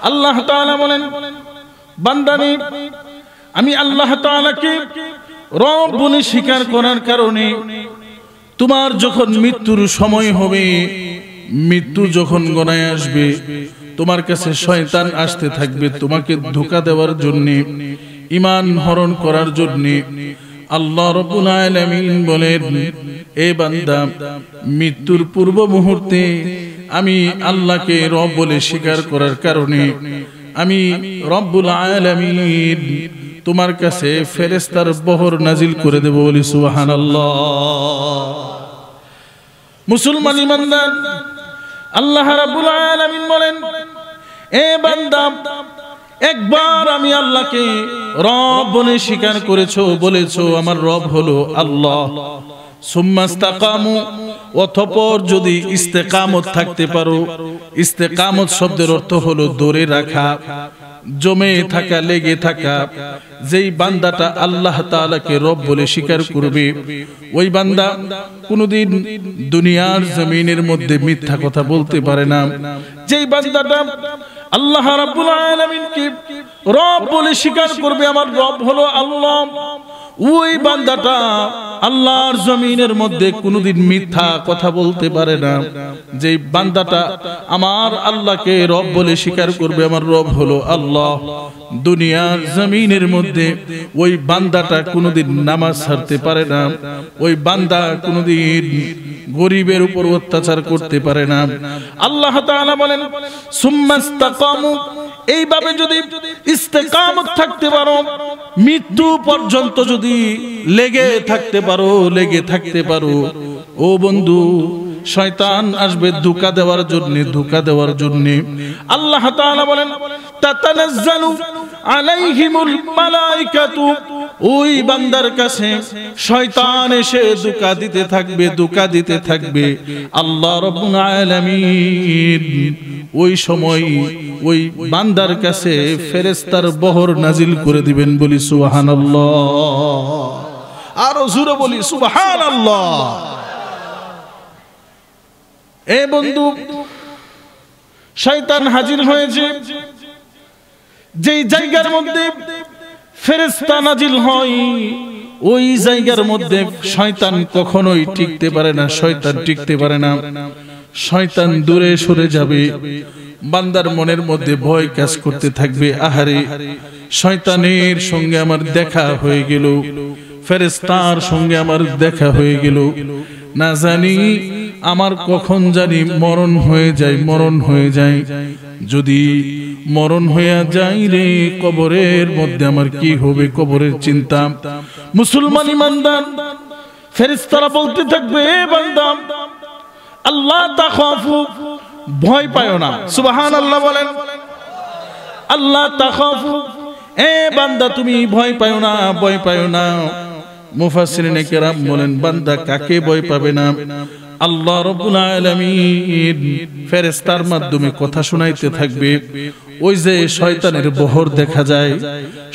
আল্লাহ তাআলা বলেন, বান্দারে আমি আল্লাহ তাআলাকে রব বলে স্বীকার করার কারণে তোমার যখন মৃত্যুর সময় হবে, মৃত্যু যখন গণায় আসবে, তোমার কাছে শয়তান আসতে থাকবে তোমাকে ধোঁকা দেওয়ার জন্য, ঈমান হরণ করার জন্য। আল্লাহ রাব্বুল আলামিন বলেন, এ বান্দা, মৃত্যুর পূর্ব মুহূর্তে আমি আল্লাহকে রব বলে স্বীকার করার কারণে আমি রব্বুল আলামিন তোমার কাছে ফেরেশতার বহর নাজিল করে দেব। বলি সুবহানাল্লাহ। মুসলমান ইমানদার, আল্লাহ রাব্বুল আলামিন বলেন, এ বান্দা, একবার আমি আল্লাহকে রব বলে স্বীকার করেছো, বলেছো আমার রব হলো আল্লাহ, সুম্মাস্তাকামু, অতঃপর যদি ইস্তেকামত থাকতে পারো, ইস্তেকামত শব্দের অর্থ হলো ধরে রাখা, জমে থাকা, লেগে থাকা। যেই বান্দাটা আল্লাহ তাআলাকে রব বলে স্বীকার করবে, ওই বান্দা কোনদিন দুনিয়ার জমিনের মধ্যে মিথ্যা কথা বলতে পারে না। যেই বান্দাটা আল্লাহ রাব্বুল আলামিনকে রব বলে স্বীকার করবে, আমার রব হলো আল্লাহ, ওই বান্দাটা আল্লাহর জমিনের মধ্যে কোনদিন মিথ্যা কথা বলতে পারে না। যেই বান্দাটা আমার আল্লাহকে রব বলে স্বীকার করবে, আমার রব হলো আল্লাহ, দুনিয়ার জমিনের মধ্যে ওই বান্দাটা কোনদিন নামাজ ছাড়তে পারে না, ওই বান্দা কোনদিন গরিবের উপর অত্যাচার করতে পারে না। আল্লাহ তাআলা বলেন, সুম্মাস্তাকামু, এইভাবে যদি ইস্তেকামত থাকতে পারো, মৃত্যু পর্যন্ত যদি লেগে থাকতে পারো, লেগে থাকতে পারো, ও বন্ধু, শয়তান আসবে ধোঁকা দেওয়ার জন্য, ধোঁকা দেওয়ার জন্য। আল্লাহ তাআলা বলেন, তাতানাজ্জালু আলাইহিমুল মালাইকাতু, ওই বান্দার কাছে শয়তান এসে ধোঁকা দিতে থাকবে, ধোঁকা দিতে থাকবে। আল্লাহ রাব্বুল আলামিন ওই সময় ওই বান্দার কাছে ফেরেশতার বহর নাজিল করে দিবেন। বলি সুবহানাল্লাহ। আরো জোরে বলি সুবহানাল্লাহ। এ বন্ধু, শয়তান হাজির হয়েছে যেই জায়গার মধ্যে ফেরেশতা নাজিল হয়, ওই জায়গার মধ্যে শয়তান কখনোই টিকতে পারে না, শয়তান টিকতে পারে না। শয়তান দূরে সরে যাবে, বান্দার মনের মধ্যে ভয় কাজ করতে থাকবে, আহারে শয়তানের সঙ্গে আমার দেখা হয়ে গেল, ফেরেশতার সঙ্গে আমার দেখা হয়ে গেল, না জানি আমার কখন জানি মরণ হয়ে যায়, মরণ হয়ে যায়। যদি মরণ হয়ে যায় রে, কবরের মধ্যে আমার কি হবে, কবরের চিন্তা। মুসলমান ইমানদার, ফেরেশতারা বলতে থাকবে, বান্দা আল্লাহ তাখাফু, ভয় পায় না। সুবহানাল্লাহ বলেন, আল্লাহ তাখাফু, এ বান্দা তুমি ভয় পায় না, ভয় পায় না। মুফাসসিরিনে কেরাম বলেন, বান্দা কাকে ভয় পাবে না? আল্লাহ রাব্বুল আলামিন ফেরেশতার মাধ্যমে কথা শোনাইতে থাকবে। ওই যে শয়তানের বহর দেখা যায়,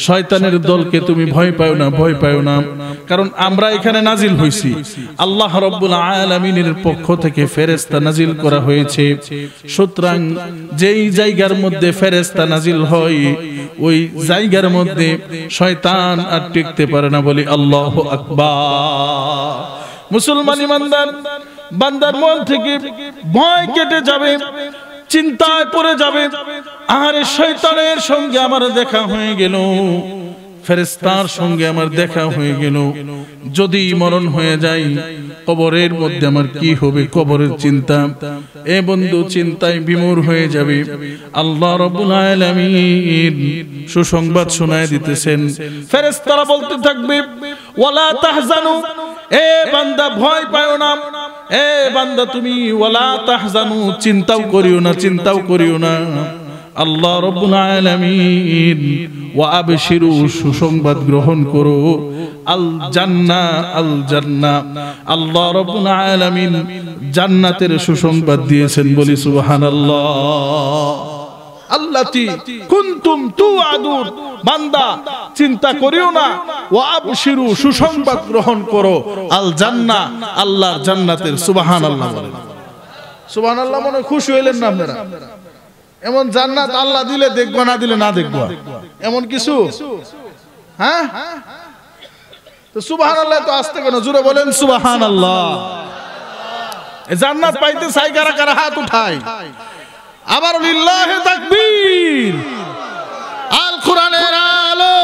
শয়তানের দলকে তুমি ভয় পাও না, ভয় পাও না, কারণ আমরা এখানে নাজিল হইছি, আল্লাহ রাব্বুল আলামিনের পক্ষ থেকে ফেরেশতা নাজিল করা হয়েছে। সুতরাং যেই জায়গার মধ্যে ফেরেশতা নাজিল হয়, ওই জায়গার মধ্যে শয়তান আর টিকতে পারে না। বলি আল্লাহু আকবার। মুসলমান ইমানদার, বান্দার মন থেকে ভয় কেটে যাবে, চিন্তায় পড়ে যাবে, আরে শয়তানের সঙ্গে আমার দেখা হয়ে গেল, ফেরেশতার সঙ্গে আমার দেখা হয়ে গেল, যদি মরণ হয়ে যায় কবরের মধ্যে আমার কি হবে, কবরের চিন্তা। এ বন্ধু, চিন্তায় বিমূঢ় হয়ে যাবে। আল্লাহ রাব্বুল আলামিন সুসংবাদ শোনায় দিতেছেন, ফেরেশতারা বলতে থাকবে, ওয়ালা তাহজানু, এ বান্দা ভয় পাও না, এ বান্দা তুমি ওয়ালা তাহজানু, চিন্তাও করিও না, চিন্তাও করিও না। আল্লাহ রাব্বুল আলামিন ওয়া আবশিরু, সুসংবাদ গ্রহণ করো, আল জান্নাহ, আল জান্নাহ, আল্লাহ রাব্বুল আলামিন জান্নাতের সুসংবাদ দিয়েছেন। বলি সুবহানাল্লাহ। আল্লাতি কুনতুম তুআদুন, বান্দা চিন্তা করিও না, ওয়া আবশিরু, সুসংবাদ গ্রহণ করো, আল জান্নাহ, আল্লাহর জান্নাতের। সুবহানাল্লাহ বলেন। সুবহানাল্লাহ, মনে খুশি হইলেন না আপনারা? এমন জান্নাত আল্লাহ দিলে দেখবো, না দিলে না দেখবো, এমন কিছু? হ্যাঁ, তো সুবহানাল্লাহ তো আসতে কেন, জোরে বলেন সুবহানাল্লাহ। জান্নাত পাইতে চাই কারা কারা হাত উঠায়, আবার লিল্লাহি তাকবীর। আল কোরআনের আলো,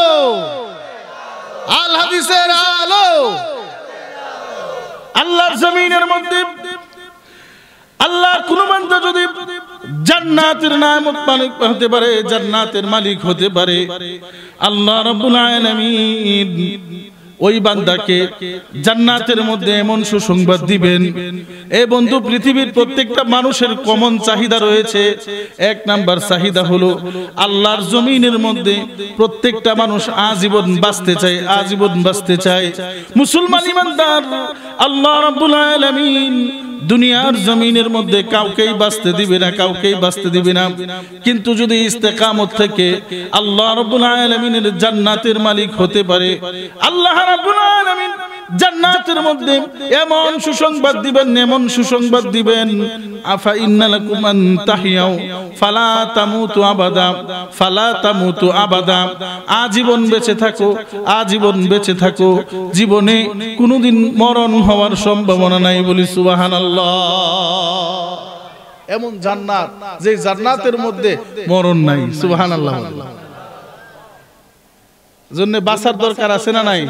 আল হাদিসের আলো, আল্লাহর জমিনের মধ্যে আল্লাহর কোন বান্দা যদি জান্নাতের নেয়ামত মালিক হতে পারে, জান্নাতের মালিক হতে পারে, আল্লাহ রাব্বুল আলামিন ওই বান্দাকে জান্নাতের মধ্যে এমন সুসংবাদ দিবেন। এই বন্ধু, পৃথিবীর প্রত্যেকটা মানুষের কমন চাহিদা রয়েছে। এক নাম্বার চাহিদা হলো আল্লাহর জমিনের মধ্যে প্রত্যেকটা মানুষ আজীবন বাঁচতে চায়, আজীবন বাঁচতে চায়। মুসলমান ইমানদার, আল্লাহ রাব্বুল আলামিন দুনিয়ার জমিনের মধ্যে কাউকেই বাঁচতে দিবে না, কাউকেই বাঁচতে দিবে না। কিন্তু যদি ইস্তেকামত থেকে আল্লাহ রাব্বুল আলামিনের জান্নাতের মালিক হতে পারে, আল্লাহ রাব্বুল আলামিন জান্নাতের মধ্যে এমন সুসংবাদ দিবেন, এমন সুসংবাদ দিবেন, আফা ইন্নালাকুম আন তাহিয়াউ ফালা তামুতু আবাদা, ফালা তামুতু আবাদা। আজীবন বেঁচে থাকো, আজীবন বেঁচে থাকো, জীবনে কোনোদিন মরণ হওয়ার সম্ভাবনা নাই, বলি সুবহানাল্লাহ। এমন জান্নাত, যে জান্নাতের মধ্যে মরণ নাই, সুবহানাল্লাহ। জন্য বাঁচার দরকার আছে না নাই?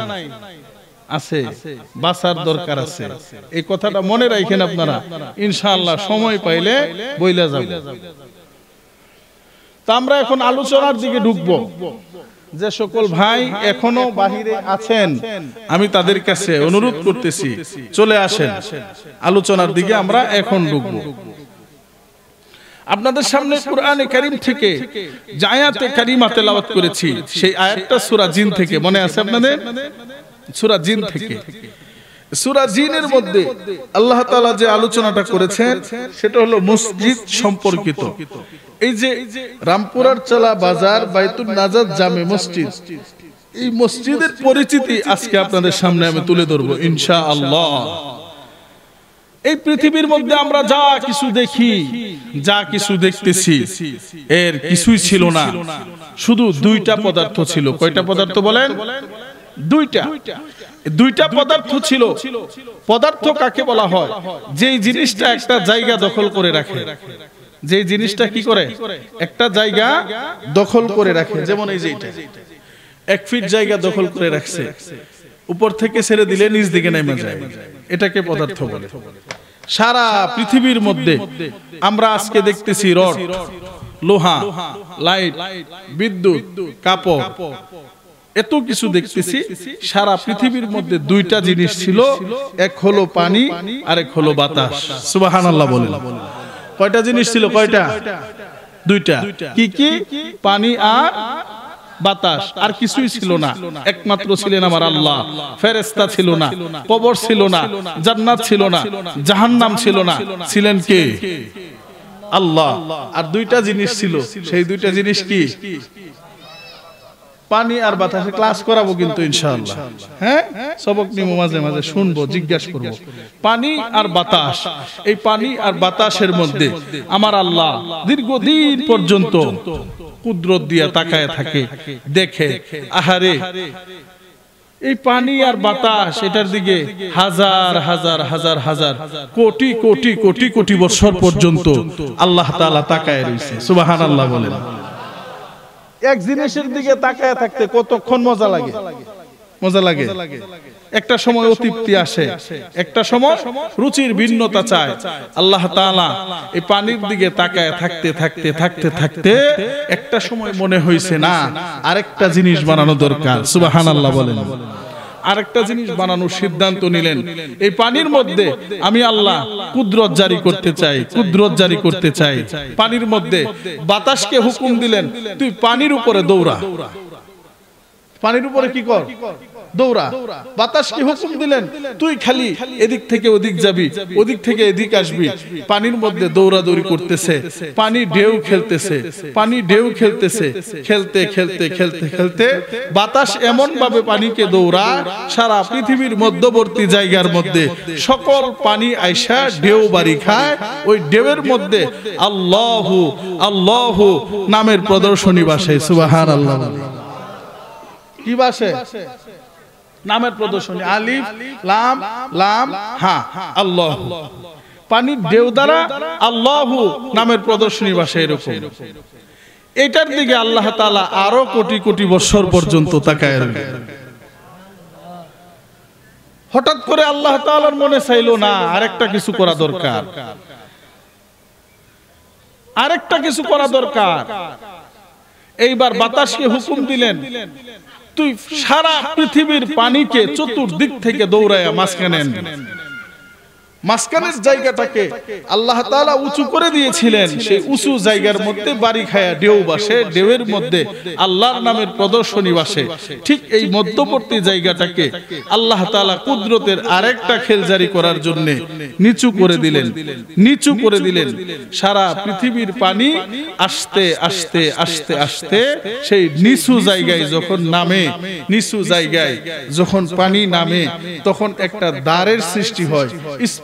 আছে, বাঁচার দরকার আছে। এই কথাটা মনে রাখেন আপনারা, ইনশাআল্লাহ সময় পাইলে বইলা যাব। তো আমরা এখন আলোচনার দিকে ঢুকবো। যে সকল ভাই এখনো বাহিরে আছেন, আমি তাদের কাছে অনুরোধ করতেছি, চলে আসেন আলোচনার দিকে। আমরা এখন ঢুকবো। আপনাদের সামনে কুরআনে কারীম থেকে যে আয়াতে কারিমা তেলাওয়াত করেছি, সেই আয়াতটা সূরা জিন থেকে, মনে আছে আপনাদের? সূরা জিন থেকে। সূরা জিনের মধ্যে আল্লাহ তাআলা যে আলোচনাটা করেছেন সেটা হলো মসজিদ সম্পর্কিত। এই যে রামপুরার চলা বাজার বাইতুল নাজাত জামে মসজিদ, এই মসজিদের পরিচিতি আজকে আপনাদের সামনে আমি তুলে ধরবো ইনশাআল্লাহ। এই পৃথিবীর মধ্যে আমরা যা কিছু দেখি, যা কিছু দেখতেছি, এর কিছুই ছিল না, শুধু দুইটা পদার্থ ছিল। কয়টা পদার্থ বলেন? দুইটা। দুইটা পদার্থ ছিল। পদার্থ কাকে বলা হয়? যেই জিনিসটা একটা জায়গা দখল করে রাখে, যেই জিনিসটা কি করে? একটা জায়গা দখল করে রাখে। যেমন এই যে এটা 1 ফিট জায়গা দখল করে রাখছে, উপর থেকে ছেড়ে দিলে নিচ দিকে নেমে যায়, এটাকে পদার্থ বলে। সারা পৃথিবীর মধ্যে আমরা আজকে দেখতেছি রড, লোহা, লাইট, বিদ্যুৎ, কাপড়, এত কিছু দেখতেছি। সারা পৃথিবীর মধ্যে দুইটা জিনিস ছিল, এক হলো পানি আর এক হলো বাতাস। সুবহানাল্লাহ বলেন। কয়টা জিনিস ছিল? কয়টা? দুইটা। কি কি? পানি আর বাতাস, আর কিছুই ছিল না। একমাত্র ছিলেন আমার আল্লাহ। ফেরেশতা ছিল না, কবর ছিল না, জান্নাত ছিল না, জাহান্নাম ছিল না, ছিলেন কে? আল্লাহ। আর দুইটা জিনিস ছিল, সেই দুইটা জিনিস কি? পানি আর বাতাসে ক্লাস করাবো কিন্তু ইনশাআল্লাহ। হ্যাঁ, সবক নিব, মাঝে মাঝে শুনবো, জিজ্ঞাসা করবো। পানি আর বাতাস, এই পানি আর বাতাসের মধ্যে আমার আল্লাহ দীর্ঘদিন পর্যন্ত কুদরত দিয়া তাকায় থাকে, দেখে। আহারে, এই পানি আর বাতাস, এটার দিকে হাজার হাজার হাজার হাজার কোটি কোটি কোটি কোটি বছর পর্যন্ত আল্লাহ তাআলা তাকায় রয়েছে। সুবহানাল্লাহ বলেন। এক জিনিসের দিকে তাকায় থাকতে কতক্ষণ মজা লাগে? মজা লাগে। একটা সময় অতৃপ্তি আসে, একটা সময় রুচির ভিন্নতা চায়। আল্লাহ তাআলা এই পানির দিকে তাকায় থাকতে থাকতে থাকতে থাকতে একটা সময় মনে হয়েছে না, আরেকটা জিনিস বানানো দরকার। সুবহানাল্লাহ বলেন। আরেকটা জিনিস বানানোর সিদ্ধান্ত নিলেন। এই পানির মধ্যে আমি আল্লাহ কুদরত জারি করতে চাই, কুদরত জারি করতে চাই। পানির মধ্যে বাতাসকে হুকুম দিলেন, তুই পানির উপরে দৌড়া। পানির উপরে কি কর? দৌড়া। বাতাসকে হুকুম দিলেন তুই খালি এদিক থেকে ওদিক যাবি, ওদিক থেকে এদিক আসবি। পানির মধ্যে দৌড়াদৌড়ি করতেছে, পানি ঢেউ খেলতেছে, পানি ঢেউ খেলতেছে, খেলতে খেলতে খেলতে খেলতে বাতাস এমন ভাবে পানিকে দৌড়ায় সারা পৃথিবীর মধ্যবর্তী জায়গার মধ্যে সকল পানি আইসা ঢেউ বাড়ি খায়। ওই ঢেউয়ের মধ্যে আল্লাহু আল্লাহু নামের প্রদর্শনী বাসে। সুবহানাল্লাহ। কি বাসে? নামের প্রদর্শনী। আলিফ লাম লাম হা আল্লাহ। পানির ঢেউ দ্বারা আল্লাহু নামের প্রদর্শনী বাসে। এরকম এটার দিকে আল্লাহ তাআলা আরো কোটি কোটি বছর পর্যন্ত তাকায় রইলেন। হঠাৎ করে আল্লাহ তাআলার মনে চাইলো না আরেকটা কিছু করা দরকার, আরেকটা কিছু করা দরকার। এইবার বাতাসকে হুকুম দিলেন তুই সারা পৃথিবীর পানিকে চতুর্দিক থেকে দৌড়ায়া মাঝখানে আনবি। মাঝখানের জায়গাটাকে আল্লাহ তাআলা উঁচু করে দিয়েছিলেন। সেই উঁচু জায়গার মধ্যে বাড়ি খায়া ঢেউ বাসে, ঢেউয়ের মধ্যে আল্লাহর নামের প্রদর্শনী বাসে। ঠিক এই মধ্যবর্তী জায়গাটাকে আল্লাহ তাআলা কুদরতের আরেকটা খেল জারি করার জন্য নিচু করে দিলেন, নিচু করে দিলেন। সারা পৃথিবীর পানি আস্তে আস্তে আস্তে আস্তে সেই নিচু জায়গায় যখন নামে, নিচু জায়গায় যখন পানি নামে তখন একটা দ্বারের সৃষ্টি হয়,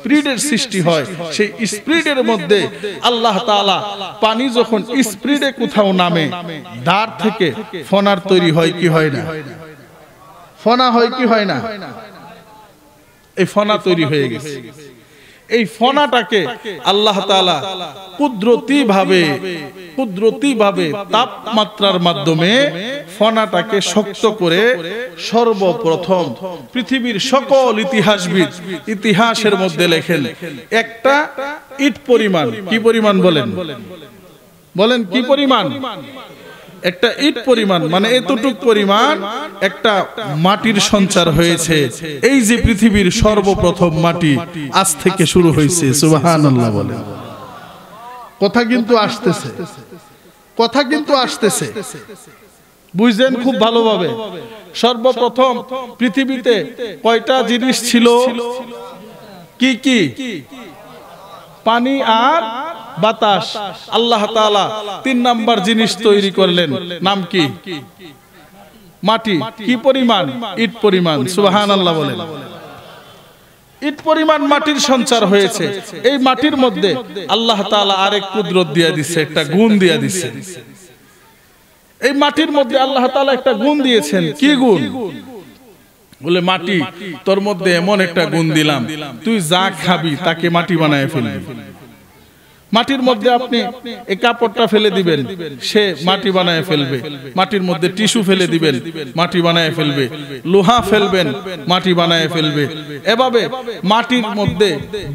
স্পিডের সৃষ্টি হয়। সেই স্পিডের মধ্যে আল্লাহ তাআলা পানি যখন স্পিডে কোথাও নামে দ্বার থেকে ফনার তৈরি হয় কি হয় না? ফনা হয় কি হয় না? এই ফনা তৈরি হয়ে গেছে। এই ফনাটাকে আল্লাহ তাআলা কুদরতি ভাবে তাপমাত্রার মাধ্যমে ফনাটাকে শক্ত করে সর্বপ্রথম পৃথিবীর সকল ইতিহাসবিদ ইতিহাসের মধ্যে লেখেন একটা ইট পরিমাণ। কি পরিমাণ বলেন? বলেন কি পরিমাণ? একটা ইট পরিমাণ মানে এতটুক পরিমাণ একটা মাটির সঞ্চার হয়েছে। এই যে পৃথিবীর সর্বপ্রথম মাটি আজ থেকে শুরু হয়েছে। সুবহানাল্লাহ বলেন। কথা কিন্তু আসতেছে, কথা কিন্তু আসতেছে, বুঝলেন খুব ভালোভাবে। সর্বপ্রথম পৃথিবীতে কয়টা জিনিস ছিল? কি কি? পানি আর বাতাস। আল্লাহ তাআলা 3 নাম্বার জিনিস তৈরি করলেন, নাম কি? মাটি। কি পরিমাণ? ইট পরিমাণ। সুবহানাল্লাহ বলেন। ইট পরিমাণ মাটির সঞ্চার হয়েছে। এই মাটির মধ্যে আল্লাহ তাআলা আরেক কুদরত দিয়া দিচ্ছে, একটা গুণ দিয়া দিচ্ছে। এই মাটির মধ্যে আল্লাহ তাআলা একটা গুণ দিয়েছেন। কি গুণ? বলে মাটি তোর মধ্যে এমন একটা গুণ দিলাম, তুই যা খাবি তাকে মাটি বানায় ফেলবি। মাটির মধ্যে আপনি এই কাপড়টা ফেলে দিবেন, সে মাটি বানায় ফেলবে। মাটির মধ্যে টিস্যু ফেলে দিবেন, মাটি বানায় ফেলবে। লোহা ফেলবেন, মাটি বানায় ফেলবে। এভাবে মাটির মধ্যে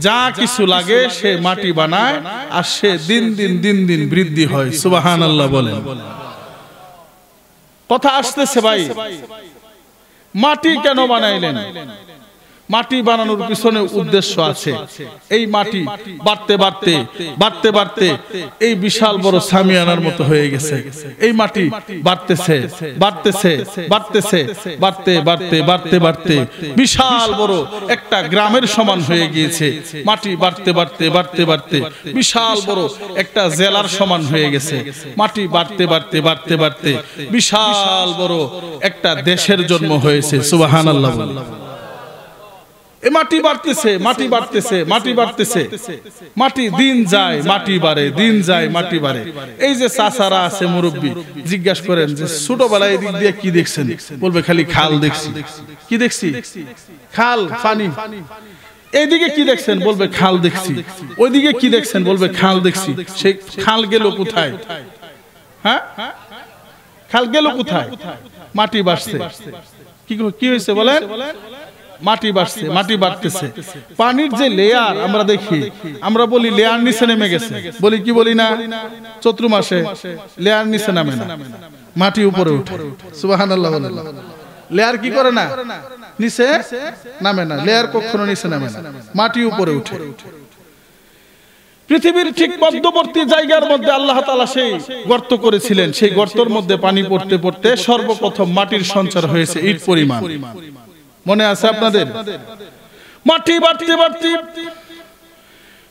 যা কিছু লাগে সে মাটি বানায়, আর সে দিন দিন বৃদ্ধি হয়। সুবহানাল্লাহ বলেন। কথা আসতেছে ভাই। মাটি কেন বানাইলেন? মাটি বানানোর পিছনে উদ্দেশ্য আছে। এই মাটি বাড়তে বাড়তে বাড়তে বাড়তে এই বিশাল বড় সামিয়ানার মতো হয়ে গেছে। এই মাটি বাড়তেছে বাড়তেছে বাড়তেছে বাড়তে বাড়তে বাড়তে বাড়তে বিশাল বড় একটা গ্রামের সমান হয়ে গিয়েছে। মাটি বাড়তে বাড়তে বাড়তে বাড়তে বিশাল বড় একটা জেলার সমান হয়ে গেছে। মাটি বাড়তে বাড়তে বাড়তে বাড়তে বিশাল বড় একটা দেশের জন্ম হয়েছে। সুবহানাল্লাহ। এই মাটি বাড়তেছে, মাটি বাড়তেছে, মাটি বাড়তেছে, মাটি দিন যায় মাটি বাড়ে, দিন যায় মাটি বাড়ে। এই যে চাচারা আছে মুরব্বী, জিজ্ঞাসা করেন যে ছোটবেলায় এদিক দিয়ে কি দেখছেন? বলবে খালি খাল দেখছি। কি দেখছি? খাল, পানি। এইদিকে কি দেখছেন? বলবে খাল দেখছি। ওইদিকে কি দেখছেন? বলবে খাল দেখছি। সেই খাল গেল কোথায়? হ্যাঁ, খাল গেল কোথায়? মাটি বাড়ছে। কি হয়েছে বলেন? মাটি বাড়ছে, মাটি বাড়তেছে। পানির যে লেয়ার আমরা দেখি, আমরা বলি লেয়ার নিচে নেমে গেছে, বলি কি বলি না? চৈত্র মাসে লেয়ার নিচে নামে না, মাটি উপরে উঠে। সুবহানাল্লাহ। লেয়ার কি করে না? নিচে নামে না। লেয়ার কখনো নিচে নামে না, মাটি উপরে উঠে। পৃথিবীর ঠিক মধ্যবর্তী জায়গার মধ্যে আল্লাহ তাআলা সেই গর্ত করেছিলেন। সেই গর্তের মধ্যে পানি পড়তে পড়তে সর্বপ্রথম মাটির সঞ্চার হয়েছে ইট পরিমাণ। মনে আছে আপনাদের? মাটি বাড়তে বাড়তে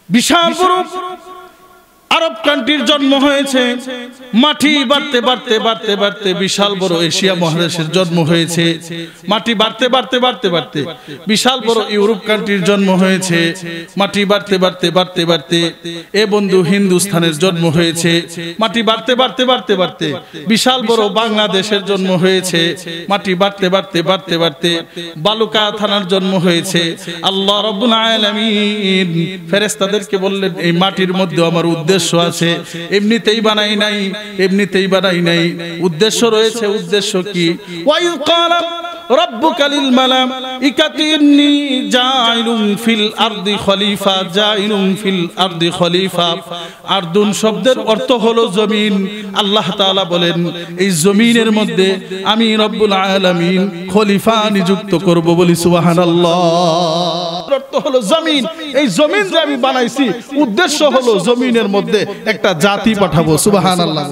বিশাল বড় আরব কান্ট্রির জন্ম হয়েছে। মাটি বাড়তে বাড়তে বাড়তে বাড়তে বিশাল বড় এশিয়া মহাদেশের জন্ম হয়েছে। মাটি বাড়তে বাড়তে বাড়তে বাড়তে বিশাল বড় ইউরোপ কান্ট্রির জন্ম হয়েছে। মাটি বাড়তে বাড়তে বাড়তে বাড়তে এ বন্ধু হিন্দুস্তানের জন্ম হয়েছে। মাটি বাড়তে বাড়তে বাড়তে বাড়তে বিশাল বড় বাংলাদেশের জন্ম হয়েছে। মাটি বাড়তে বাড়তে বাড়তে বাড়তে বালুকা থানার জন্ম হয়েছে। আল্লাহ রাব্বুল আলামিন ফেরেশতাদেরকে বললেন, এই মাটির মধ্যে আমার উদ্দেশ্য আছে, এমনিতেই বানাই নাই, এমনিতেই বানাই নাই, উদ্দেশ্য রয়েছে। উদ্দেশ্য কি? ওয়াইল ক্বালা রাব্বুকা লিল মালাইকাতি ইন্নী জাইলুন ফিল আরদি খলিফা, জাইলুন ফিল আরদি খলিফা। আরদুন শব্দের অর্থ হলো জমিন। আল্লাহ তাআলা বলেন, এই জমিনের মধ্যে আমি রব্বুল আলামিন খলিফা নিযুক্ত করব। বলি সুবহানাল্লাহ। অর্থ হলো জমিন। এই জমিন যে আমি বানাইছি, উদ্দেশ্য হলো জমিনের মধ্যে একটা জাতি পাঠাবো। সুবহানাল্লাহ।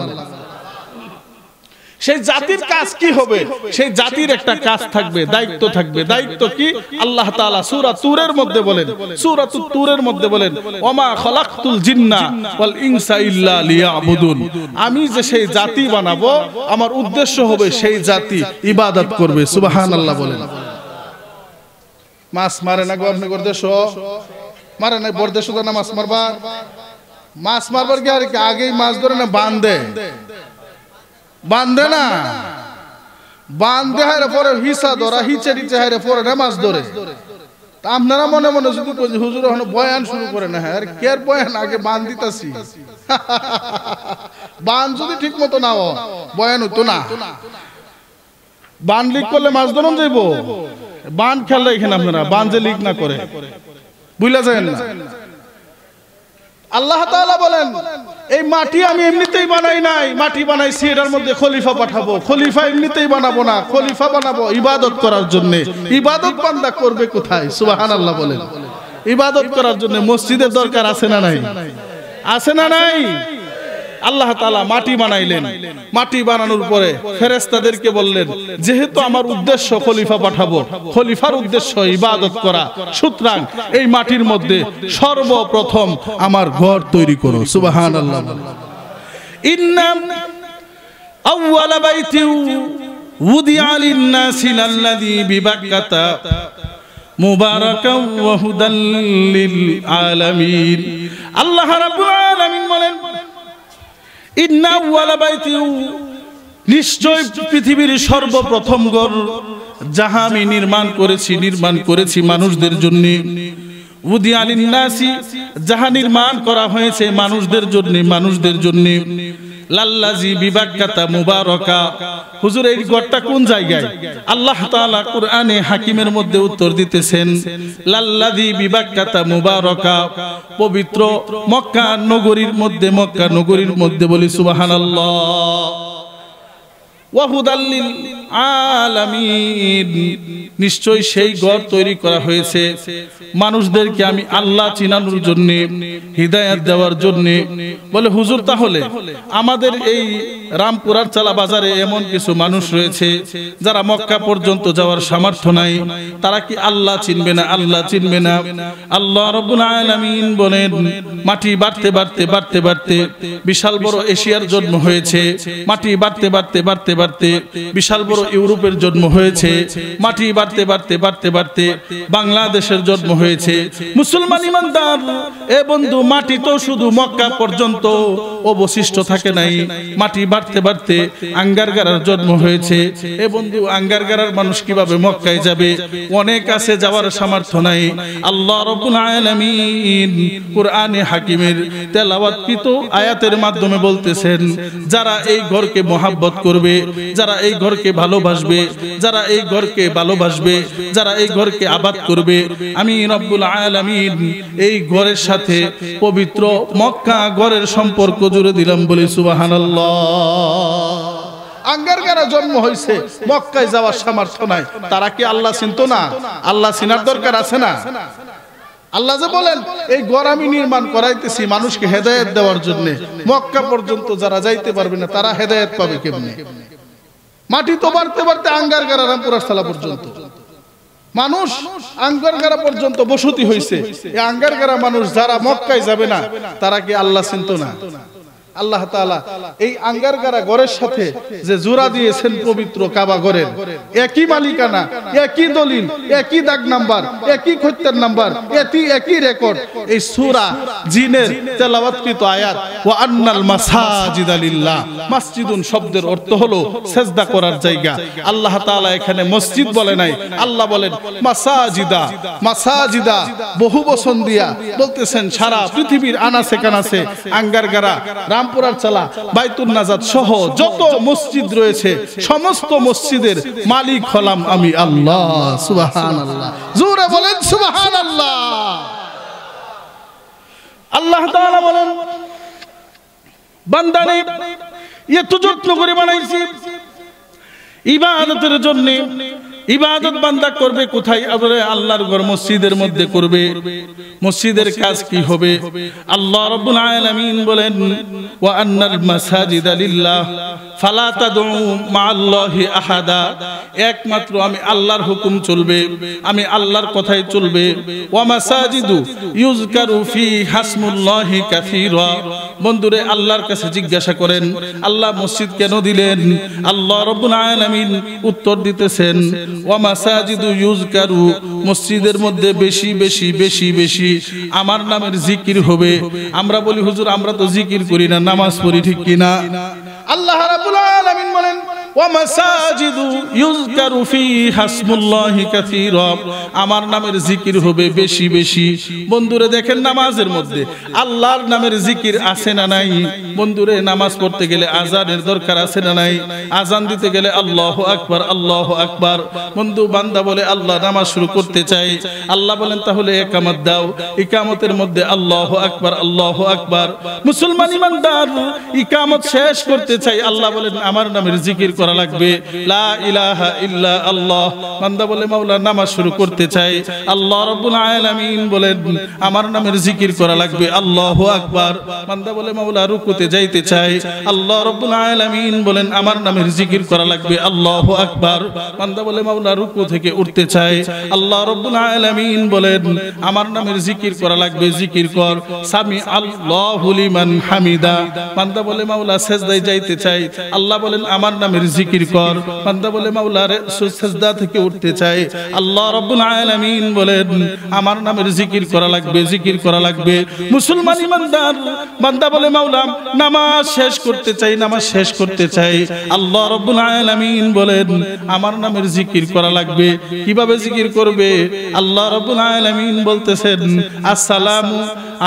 সেই জাতির কাজ কি হবে? সেই জাতির একটা কাজ থাকবে, দায়িত্ব থাকবে। দায়িত্ব কি? আল্লাহ তাআলা সূরা তুরের মধ্যে বলেন, সূরাতুত তুরের মধ্যে বলেন, ওমা খালাকতুল জিন্না ওয়াল ইনসা ইল্লা লিয়াবুদুন। আমি যে সেই জাতি বানাবো, আমার উদ্দেশ্য হবে সেই জাতি ইবাদত করবে। সুবহানাল্লাহ বলেন। মাছ মারে না গো আপনি বরদেশ মারে না? বরদেশ না মাছ মারবার, মাছ মারবার কি আর আগেই মাছ ধরে না বাঁধে? বাঁধে না, বাঁধে হারে পরে হিসা ধরা, হিচে টিচে হারে পরে না মাছ ধরে। তা আপনারা মনে মনে যদি হুজুর এখন বয়ান শুরু করে না, হ্যাঁ কের বয়ান, আগে বাঁধ দিতাছি। বাঁধ যদি ঠিক মতো না বয়ান হইতো না। বান লিক করলে মাছ ধরুন যাইব। বান খেললে এখানে আপনারা বান যে লিক না করে বুঝলা যায় না। আল্লাহ তাআলা বলেন, এই মাটি আমি এমনিতেই বানাই নাই, মাটি বানাইছি এটার মধ্যে খলিফা পাঠাবো। খলিফা এমনিতেই বানাবো না, খলিফা বানাবো ইবাদত করার জন্য। ইবাদত বান্দা করবে কোথায়? সুবহানাল্লাহ বলেন। ইবাদত করার জন্য মসজিদের দরকার আছে না নাই? আছে না নাই? আল্লাহ তাআলা মাটি বানাইলেন। মাটি বানানোর পরে ফেরেশতাদেরকে বললেন, যেহেতু আমার উদ্দেশ্য খলিফা পাঠাবো, খলিফার উদ্দেশ্য ইবাদত করা, সুতরাং এই মাটির মধ্যে সর্বপ্রথম আমার ঘর তৈরি করো। সুবহানাল্লাহ। ইন্না আউওয়ালা বাইতি উদিআ লিন-নাসি লাল্লাযী বিবাক্কাতা মুবারাকান ওয়া হুদাল লিল আলামিন। আল্লাহ রাব্বুল আলামিন বলেন, ইন্না আউওয়ালা বাইতি, নিশ্চয় পৃথিবীর সর্বপ্রথম ঘর যাহা আমি নির্মাণ করেছি মানুষদের জন্য। উদিআ লিন-নাসি, যাহা নির্মাণ করা হয়েছে মানুষদের জন্য। লাল্লাযী বিবাক্কাতা মুবারাকা। হুজুর এই ঘরটা কোন জায়গায়? আল্লাহ তাআলা কুরআনে হাকিমের মধ্যে উত্তর দিতেছেন, লাল্লাযী বিবাক্কাতা মুবারাকা, পবিত্র মক্কা নগরীর মধ্যে। বলি সুবহানাল্লাহ। ওয়া হুদাল লিল আলামিন, নিশ্চয় সেই ঘর তৈরি করা হয়েছে মানুষদেরকে আমি আল্লাহ চিনানোর জন্য, হিদায়াত দেওয়ার জন্য। বলে হুজুর, তাহলে আমাদের এই রামপুরার চালা বাজারে এমন কিছু মানুষ রয়েছে যারা মক্কা পর্যন্ত যাওয়ার সামর্থ্য নাই, তারা কি আল্লাহ চিনবে না? আল্লাহ চিনবে না। আল্লাহ রাব্বুল আলামিন বলেন, মাটি বাড়তে বাড়তে বাড়তে বাড়তে বিশাল বড় এশিয়ার জন্ম হয়েছে। মাটি বাড়তে বাড়তে বাড়তে বাড়তে বিশাল বড় ইউরোপের জন্ম হয়েছে। মাটি বাড়তে বাড়তে বাড়তে বাড়তে বাংলাদেশের জন্ম হয়েছে। মুসলমান ইমানদার এ বন্ধু, মাটি তো শুধু মক্কা পর্যন্ত অবশিষ্ট থাকে নাই। মাটি বাড়তে বাড়তে আঙ্গারগারার জন্ম হয়েছে। এ বন্ধু, আঙ্গারগারার মানুষ কিভাবে মক্কায় যাবে? অনেক আছে, যাওয়ার সামর্থ্য নাই। আল্লাহ রাব্বুল আলামিন কুরআনে হাকিমের তেলাওয়াতকৃত আয়াতের মাধ্যমে বলতেছেন, যারা এই ঘরকে মহব্বত করবে, যারা এই ঘরকে ভালোবাসবে, যারা এই ঘরকে ভালোবাসবে, যারা এই ঘরকে আবাদ করবে, আমি রব্বুল আলামিন এই ঘরের সাথে পবিত্র মক্কা ঘরের সম্পর্ক জুড়ে দিলাম। বলি সুবহানাল্লাহ। আঙ্গারগারা জন্ম হয়েছে, মক্কায় যাওয়ার সামর্থ্য নাই, তারা কি আল্লাহ চিনতো না? আল্লাহ চিনার দরকার আছে না? আল্লাহ যে বলেন, এই ঘর আমি নির্মাণ করাইতেছি মানুষকে হেদায়েত দেওয়ার জন্য। মক্কা পর্যন্ত যারা যাইতে পারবে না, তারা হেদায়েত পাবে কেমনে? মাটি তো বাড়তে বাড়তে আঙ্গারগারা রামপুরার চালা পর্যন্ত। মানুষ আঙ্গারগারা পর্যন্ত বসতি হয়েছে। এই আঙ্গারগারা মানুষ যারা মক্কায় যাবে না তারা কি আল্লাহ চিনত না? আল্লাহ তাআলা এই আঙ্গারগারা ঘরের সাথে যে জোড়া দিয়েছেন পবিত্র কাবা ঘরের, একই মালিকানা, একই দলিল, একই দাগ নাম্বার, একই খতিয়ান নাম্বার, একই রেকর্ড। এই সূরা জিনের তেলাওয়াতকৃত আয়াত ওয়া আন্নাল মাসাজিদা লিল্লাহ, মসজিদুন শব্দের অর্থ হলো সিজদা করার জায়গা। আল্লাহ তাআলা এখানে মসজিদ বলে নাই, আল্লাহ বলেন মাসাজিদা। মাসাজিদা বহু বচন দিয়া বলতেছেন সারা পৃথিবীর আনাচে কানাচে আঙ্গারগারা, রামপুরার চালা, বাইতুল নাজাত সহ যত মসজিদ রয়েছে সমস্ত মসজিদের মালিক হলাম আমি আল্লাহ। সুবহানাল্লাহ, জোরে বলেন সুবহানাল্লাহ। আল্লাহ তাআলা বলেন বান্দারে এত যত্ন করে বানাইছি ইবাদতের জন্য। ইবাদত বান্দা করবে কোথায়? আল্লাহর ঘর মসজিদের মধ্যে করবে। মসজিদের কাজ কি হবে? আল্লাহ রাব্বুল আলামিন বলেন ওয়া আন্নাল মাসাজিদা লিল্লাহ ফালা তাদউ মাআল্লাহি আহাদা, একমাত্র আমি আল্লাহর হুকুম চলবে, আমি আল্লাহর কথাই চলবে। ওয়া মাসাজিদু ইউযকারু ফি হাসমুল্লাহি কাসীরা, বন্ধুরে আল্লাহর কাছে জিজ্ঞাসা করেন আল্লাহ মসজিদ কেন দিলেন? আল্লাহ রাব্বুল আলামিন উত্তর দিতেছেন ওয়া মাসাজিদু ইউযকারু, মসজিদের মধ্যে বেশি বেশি বেশি বেশি আমার নামের জিকির হবে। আমরা বলি হুজুর আমরা তো জিকির করি না, নামাজ পড়ি, ঠিক কি না? আল্লাহ রাব্বুল আলামিন বলেন ওয়া মাসাজিদু ইউযকারু ফি হাসমুল্লাহি কাসীরা, আমার নামের জিকির হবে বেশি বেশি। বন্ধুরে দেখেন নামাজের মধ্যে আল্লাহর নামের জিকির আছে না নাই? বন্ধুরে নামাজ পড়তে গেলে আজানের দরকার আছে না নাই? আজান দিতে গেলে আল্লাহু আকবার আল্লাহু আকবার। বন্ধু বান্দা বলে আল্লাহ নামাজ শুরু করতে চাই, আল্লাহ বলেন তাহলে ইকামত দাও, ইকামতের মধ্যে আল্লাহু আকবার আল্লাহু আকবার। মুসলমান ইমানদার ইকামত শেষ করতে চাই, আল্লাহ বলেন আমার নামের জিকির করা লাগবে, লা ইলাহা ইল্লা আল্লাহ। বান্দা বলে মাওলা নামাজ শুরু করতে চাই, আল্লাহ রাব্বুল আলামিন বলেন আমার নামের জিকির করা লাগবে, আল্লাহু আকবার। বান্দা বলে মাওলা রুকুতে যাইতে চাই, আল্লাহ রাব্বুল আলামিন বলেন আমার নামের জিকির করা লাগবে, আল্লাহু আকবার। বান্দা বলে মাওলা রুকু থেকে উঠতে চাই, আল্লাহ রাব্বুল আলামিন বলেন আমার নামের জিকির করা লাগবে, জিকির কর, সামি আল্লাহু লিমান হামিদা। বান্দা বলে মাওলা সিজদায় যাইতে চাই, আল্লাহ বলেন আমার নামের জিকির কর। বান্দা বলে মাওলা সিজদা থেকে উঠতে চাই, আল্লাহ রাব্বুল আলামিন বলেন আমার নামের জিকির করা লাগবে, জিকির করা লাগবে। মুসলমান ইমানদার বান্দা বলে মাওলা নামাজ শেষ করতে চাই, নামাজ শেষ করতে চাই, আল্লাহ রাব্বুল আলামিন বলেন আমার নামের জিকির করা লাগবে। কিভাবে জিকির করবে? আল্লাহ রাব্বুল আলামিন বলতেছেন আসসালামু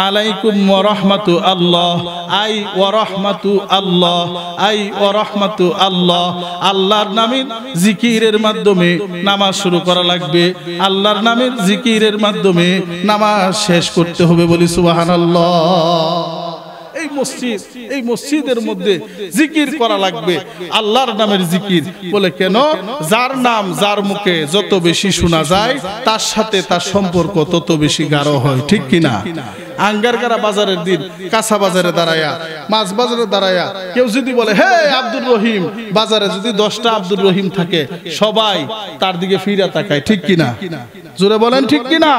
আলাইকুম ওয়া রাহমাতু আল্লাহ, আই ওয়া রাহমাতু আল্লাহ, আই ওয়া রাহমাতু আল্লাহ। আল্লাহর নামের জিকিরের মাধ্যমে নামাজ শুরু করা লাগবে, আল্লাহর নামের জিকিরের মাধ্যমে নামাজ শেষ করতে হবে, বলি সুবহানাল্লাহ। এই মসজিদ, এই মসজিদের মধ্যে জিকির করা লাগবে, আল্লাহর নামের জিকির। বলে কেন? যার নাম যার মুখে যত বেশি শোনা যায় তার সাথে তার সম্পর্ক তত বেশি গাঢ় হয়, ঠিক কিনা? আঙ্গারগারা বাজারের দিন কাঁচা বাজারে দাঁড়ায়া, মাছ বাজারে দাঁড়ায়া কেউ যদি বলে হে আব্দুর রহিম, বাজারে যদি 10টা আব্দুর রহিম থাকে সবাই তার দিকে ফিরে তাকায়, ঠিক কিনা? জোরে বলেন ঠিক কিনা?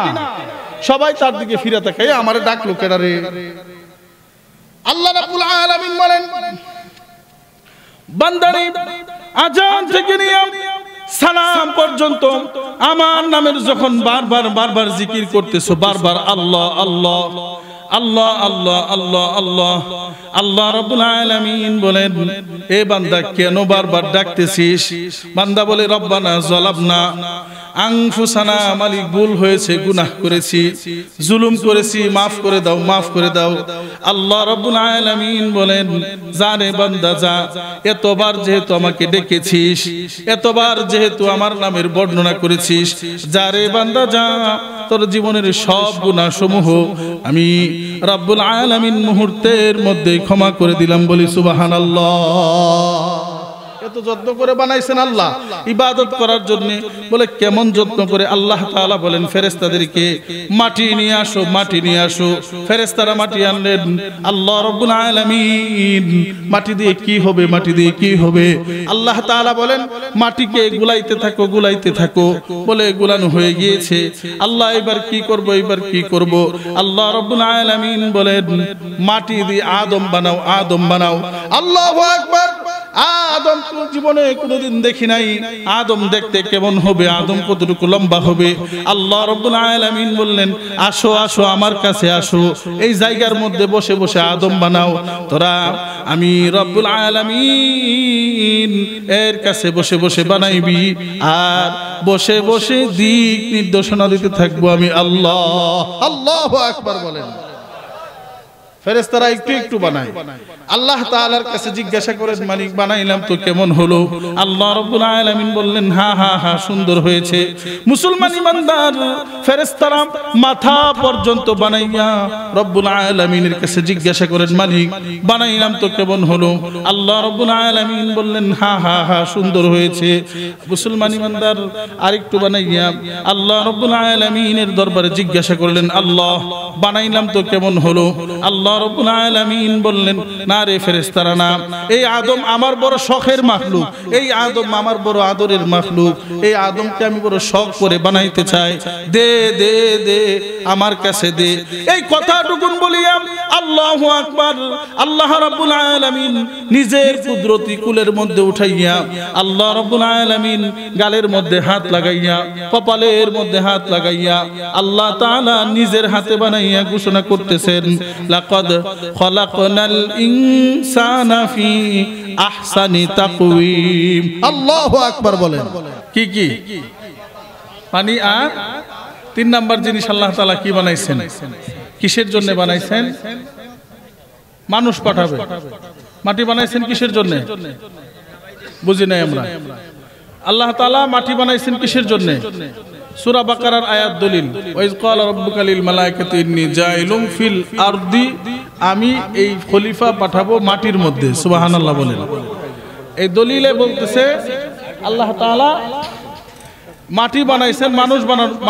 সবাই তার দিকে ফিরে তাকায়, আমারে ডাকলো কেডা রে? আল্লাহ রাব্বুল আলামিন বলেন বান্দারে আযান থেকে নিয়ে সালাম পর্যন্ত আমার নামের যখন বারবার বারবার জিকির করতেছো, বারবার আল্লাহ আল্লাহ আল্লাহ আল্লাহ আল্লাহ আল্লাহ, আল্লাহ রাব্বুল আলামিন বলেন এ বান্দা কেন বারবার ডাকতেছিস? বান্দা বলে রব্বানা যালাবনা আনফুসানা, মালিক ভুল হয়েছে, গুনাহ করেছি, জুলুম করেছি, মাফ করে দাও, মাফ করে দাও। আল্লাহ রাব্বুল আলামিন বলেন জানে বান্দা যা, এতবার যেহেতু আমাকে ডেকেছিস, এতবার যেহেতু আমার নামের বর্ণনা করেছিস, যারে বান্দা যা, তোর জীবনের সব গুনাহ সমূহ আমি রাব্বুল আলামিন মুহূর্তের মধ্যে ক্ষমা করে দিলাম, বলি সুবহানাল্লাহ। এত যত্ন করে বানাইছেন আল্লাহ ইবাদত করার জন্য। বলে কেমন যত্ন করে? আল্লাহ তাআলা বলেন ফেরেশতাদেরকে মাটি নিয়ে আসো, মাটি নিয়ে আসো। ফেরেশতারা মাটি আনলেন। আল্লাহ রাব্বুল আলামিন মাটি দিয়ে কি হবে, মাটি দিয়ে কি হবে? আল্লাহ তাআলা বলেন মাটিকে গুলাইতে থাকো, গুলাইতে থাকো। বলে গুলানো হয়ে গিয়েছে। আল্লাহ এবার কি করব, এবার কি করব? আল্লাহ রাব্বুল আলামিন বলেন মাটি দিয়ে আদম বানাও, আদম বানাও। আল্লাহু আকবার। আদম তো জীবনে কোনোদিন দেখি নাই। আদম দেখতে কেমন হবে, আদম কতটুকু লম্বা হবে? আল্লাহ রাব্বুল আলামিন বললেন আসো, আসো আমার কাছে আসো, এই জায়গার মধ্যে বসে বসে আদম বানাও। তোরা আমি রব্বুল আলামিন এর কাছে বসে বসে বানাইবি, আর বসে বসে দিক নির্দেশনা দিতে থাকবো আমি আল্লাহ। আল্লাহু আকবার বলেন। ফেরেশতারা একটু একটু বানায়। আল্লাহ তাআলার কাছে জিজ্ঞাসা করেন মালিক বানাইলাম তো কেমন হলো? আল্লাহ রাব্বুল আলামিন বললেন হ্যাঁ হ্যাঁ হ্যাঁ সুন্দর হয়েছে। মুসলমান ইমানদার ফেরেশতারা মাথা পর্যন্ত বানাইয়া রব্বুল আলামিনের কাছে জিজ্ঞাসা করেন মালিক বানাইলাম তো কেমন হলো? আল্লাহ রাব্বুল আলামিন বললেন হ্যাঁ হ্যাঁ হ্যাঁ সুন্দর হয়েছে। মুসলমান ইমানদার আরেকটু বানাইয়া আল্লাহ রাব্বুল আলামিনের দরবারে জিজ্ঞাসা করলেন আল্লাহ বানাইলাম তো কেমন হলো? আল্লাহ রাব্বুল আলামিন বললেন না রে ফেরেশতারা না, এই আদম আমার বড় শখের মাখলুক, এই আদম আমার বড় আদরের মাখলুক, এই আদমকে আমি বড় শখ করে বানাইতে চাই, দে দে দে আমার কাছে দে। এই কথাটুকুন বলিয়া আল্লাহু আকবার। আল্লাহ রাব্বুল আলামিন নিজের কুদরতি কুলের মধ্যে উঠাইয়া আল্লাহ রাব্বুল আলামিন গালের মধ্যে হাত লাগাইয়া কপালের মধ্যে হাত লাগাইয়া আল্লাহ তাআলা নিজের হাতে বানাইয়া ঘোষণা করতেছেন লাকাদ খলাকনাল ইনসানা ফি আহসানি তাকওয়িম। আল্লাহু আকবার বলেন। কি কি পানি? আর 3 নাম্বার জিনিস আল্লাহ তাআলা কি বানাইছেন? কিসের জন্য বানাইছেন? মানুষ পাঠাবে। মাটি বানাইছেন কিসের জন্য? বুঝি নাই আমরা। আল্লাহ তাআলা মাটি বানাইছেন কিসের জন্য? সূরা বাকারার আয়াত দলিল ওয়াইজ ক্বালা রাব্বুকা লিল মালাইকাতি ইন্নী জাইলুম ফিল আরদি, আমি এই খলিফা পাঠাবো মাটির মধ্যে। সুবহানাল্লাহ বলেন। এই দলিলে বলতেছে আল্লাহ তাআলা মাটি বানাইছেন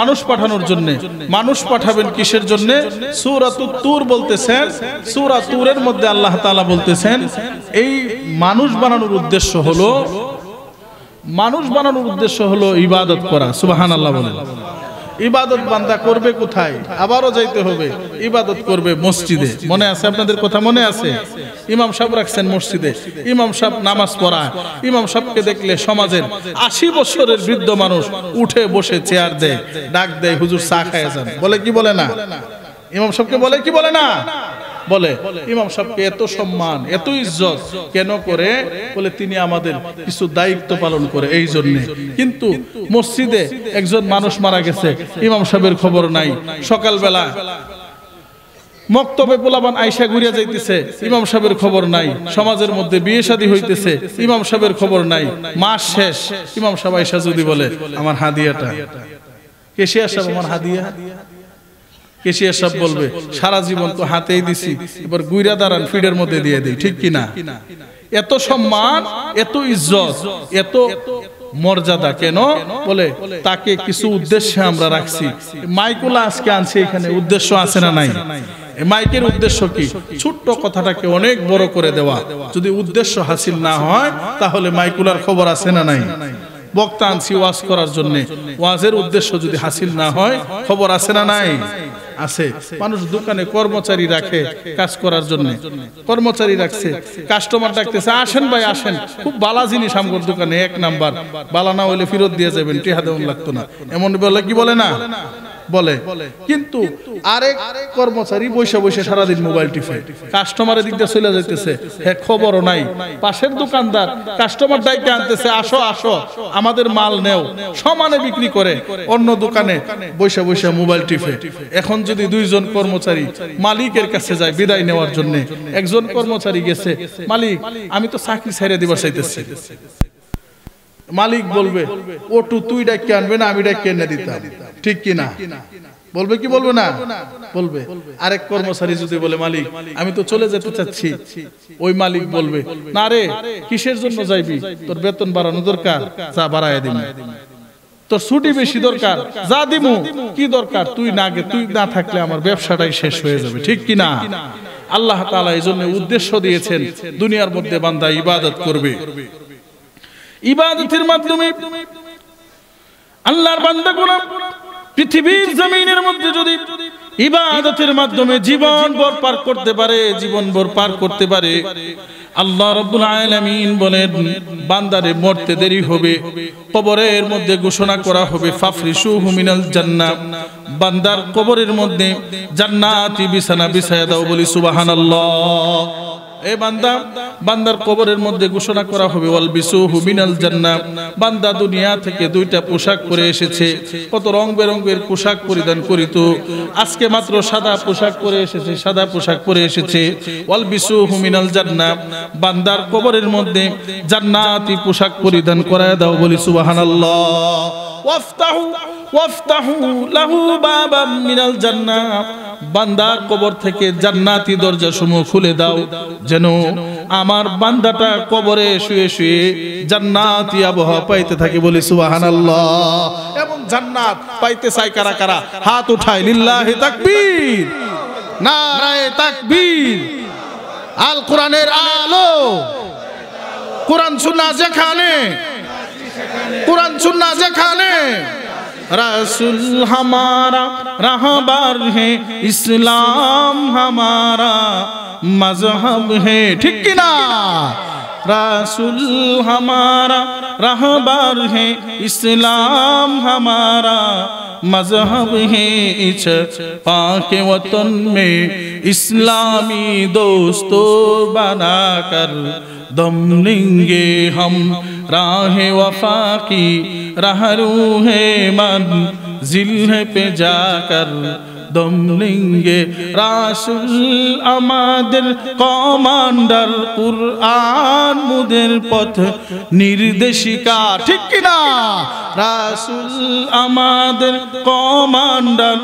মানুষ পাঠানোর জন্য। মানুষ পাঠাবেন কিসের জন্য? সূরাতুত তুর বলতেছেন, সূরা তুরের মধ্যে আল্লাহ তাআলা বলতেছেন এই মানুষ বানানোর উদ্দেশ্য হলো, মানুষ বানানোর উদ্দেশ্য হলো ইবাদত করা। সুবহানাল্লাহ বলেন। ইবাদত বান্দা করবে কোথায়? আবারও যাইতে হবে। ইবাদত করবে মসজিদে। মনে আছে আপনাদের কথা? মনে আছে? ইমাম সাহেব রাখছেন মসজিদে, ইমাম সাহেব নামাজ পড়ায়। ইমাম সাহেবকে দেখলে সমাজের 80 বছরের বৃদ্ধ মানুষ উঠে বসে চেয়ার দেয়, ডাক দেয় হুজুর চা খায় যান। বলে কি বলে না? ইমাম সাহেবকে বলে কি বলে না? বলে। ইমাম সাহেবকে এত সম্মান এত ইজ্জত কেন করে? বলে তিনি আমাদের কিছু দায়িত্ব পালন করে এই জন্য। কিন্তু মসজিদে একজন মানুষ মারা গেছে, ইমাম সাহেবের খবর নাই। সকালবেলা মক্তবে পোলাবান আয়সা ঘুরিয়া যাইতেছে, ইমাম সাহেবের খবর নাই। সমাজের মধ্যে বিয়ে শাদী হইতেছে, ইমাম সাহেবের খবর নাই। মাস শেষ, ইমাম সাহেব আয়সা যদি বলে আমার হাদিয়াটা, কেশিয়া সাহেব আমার হাদিয়া, কেশিয়া সাহেব বলবে সারা জীবন তো হাতেই দিছি, এবার গুইরা দাঁড়ান ফিডের মধ্যে দিয়ে দেই। ঠিক কিনা? এত সম্মান, এত ইজ্জত, এত মর্যাদা কেন? বলে তাকে কিছু উদ্দেশ্যে আমরা রাখছি। মাইকুলা আজকে আনছে এখানে, উদ্দেশ্য আছে না নাই? মাইকের উদ্দেশ্য কি? ছোট্ট কথাটাকে অনেক বড় করে দেওয়া। যদি উদ্দেশ্য হাসিল না হয় তাহলে মাইকুলার খবর আছে না নাই? বক্তা আনছি ওয়াজ করার জন্য, ওয়াজের উদ্দেশ্য যদি হাসিল না হয় খবর আছে না নাই? আছে। মানুষ দোকানে কর্মচারী রাখে কাজ করার জন্য, কর্মচারী রাখছে, কাস্টমার ডাকতেছে আসেন ভাই আসেন, খুব বালা জিনিস আমগর দোকানে, 1 নাম্বার, বালা না হইলে ফেরত দিয়ে যাবেন, টিহা দেওয়ান লাগতো না, এমন বলে কি বলে না? বলে। কিন্তু আরেক কর্মচারী বসে বসে সারাদিন মোবাইল টিপে, কাস্টমারের দিক দিয়ে চলে যাইতেছে, হ্যাঁ খবরও নাই। পাশের দোকানদার কাস্টমার ডাইকে আনতেছে আসো আসো আমাদের মাল নেও, সমানে বিক্রি করে, অন্য দোকানে বসে বসে মোবাইল টিপে। এখন যদি 2 জন কর্মচারী মালিকের কাছে যায় বিদায় নেওয়ার জন্য, একজন কর্মচারী গেছে, মালিক আমি তো চাকরি ছেড়ে দিবার চাইতেছি। মালিক বলবে ওটু তুই ডাকে আনবে না আমি ডাকে এনে দিতাম, ঠিক কি না? বলবে কি বলবে না? বলবে। আরেক কর্মচারী যদি বলে মালিক আমি তো চলে যেতে চাচ্ছি, ওই মালিক বলবে না রে কিসের জন্য যাইবি, তোর বেতন বাড়ানো দরকার, যা বাড়ায় দিবি, তোর ছুটি বেশি দরকার, যা দিমু, কি দরকার, তুই না থাকলে আমার ব্যবসাটাই শেষ হয়ে যাবে, ঠিক কি না? আল্লাহ তাআলা এই জন্য উদ্দেশ্য দিয়েছেন দুনিয়ার মধ্যে বান্দা ইবাদত করবে। ইবাদতের মাধ্যমে আল্লাহর বান্দাগুলো পৃথিবীর জমিনের মধ্যে যদি ইবাদতের মাধ্যমে জীবন ভর পার করতে পারে, জীবন ভর পার করতে পারে, আল্লাহ রাব্বুল আলামিন বলেন বান্দারে মরতে দেরি হবে, কবরের মধ্যে ঘোষণা করা হবে ফাফরিশুহু মিনাল জান্নাহ, বান্দার কবরের মধ্যে জান্নাতি বিছানা বিছায়া দাও, বলি সুবহানাল্লাহ। এ বান্দা, বান্দার কবরের মধ্যে ঘোষণা করা হবে ওয়ালবিসুহু মিনাল জান্নাহ, বান্দা দুনিয়া থেকে দুইটা পোশাক পরে এসেছে, কত রং বেরঙের পোশাক পরিধান করিত, আজকে মাত্র সাদা পোশাক পরে এসেছে, সাদা পোশাক পরে এসেছে। ওয়ালবিসুহু মিনাল জান্নাহ, বান্দার কবরের মধ্যে জান্নাতি পোশাক পরিধান করায় দাও, বলি সুবহানাল্লাহ। ওয়াফতাহু লাহু বাবাম মিনাল জান্নাহ, বান্দার কবর থেকে জান্নাতি দরজা সমূহ খুলে দাও, যেন আমার বান্দাটা কবরে শুয়ে শুয়ে জান্নাতি আবহাওয়া পাইতে থাকে, বলি সুবহানাল্লাহ। এবং জান্নাত পাইতে চাই কারা কারা? হাত উঠায়, লিল্লাহি তাকবীর, নারায়ে তাকবীর। আল কোরআনের আলো, কোরআন সুন্নাহ যেখানে, কোরআন সুন্নাহ যেখানে, रसूल हमारा रहबर है, इस्लाम हमारा मजहब है, ठीक कि ना? रसूल हमारा रहबर है, इस्लाम हमारा मजहब है, इस पाके वतन में इस्लामी दोस्तों बनाकर दम लेंगे हम, राह वफा की रहरूहे मंजिल पे जाकर दम लेंगे। রাসূল আমাদের কমান্ডার, কুরআন মুদের পথ নির্দেশিকা, ঠিক কি না? রাসূল আমাদের কমান্ডার,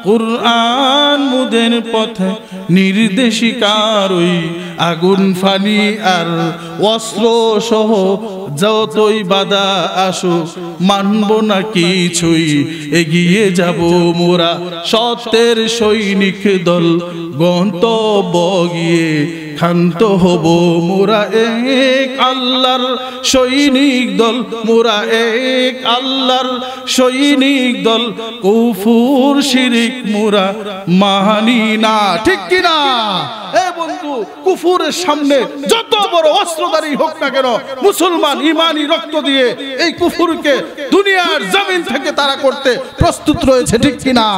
কুরআন মুদের পথ নির্দেশিকার, ওই আগুন ফানি আর অস্ত্র সহ যতই বাধা আসুক মানব না কিছুই, এগিয়ে যাব মোরা সত্যের সৈনিক দল, গন্তব্য গিয়ে ক্ষান্ত হব মোরা এক আল্লাহর সৈনিক দল, মোরা এক আল্লাহর সৈনিক দল, কুফর শিরিক মোরা মানি না, ঠিক কি না? এ বন্ধু, কুফরের সামনে যত বড় অস্ত্রধারী হোক না কেন, মুসলমান ইমানি রক্ত দিয়ে এই কুফরকে দুনিয়ার জমিন থেকে তাড়া করতে প্রস্তুত রয়েছে, ঠিক কি না?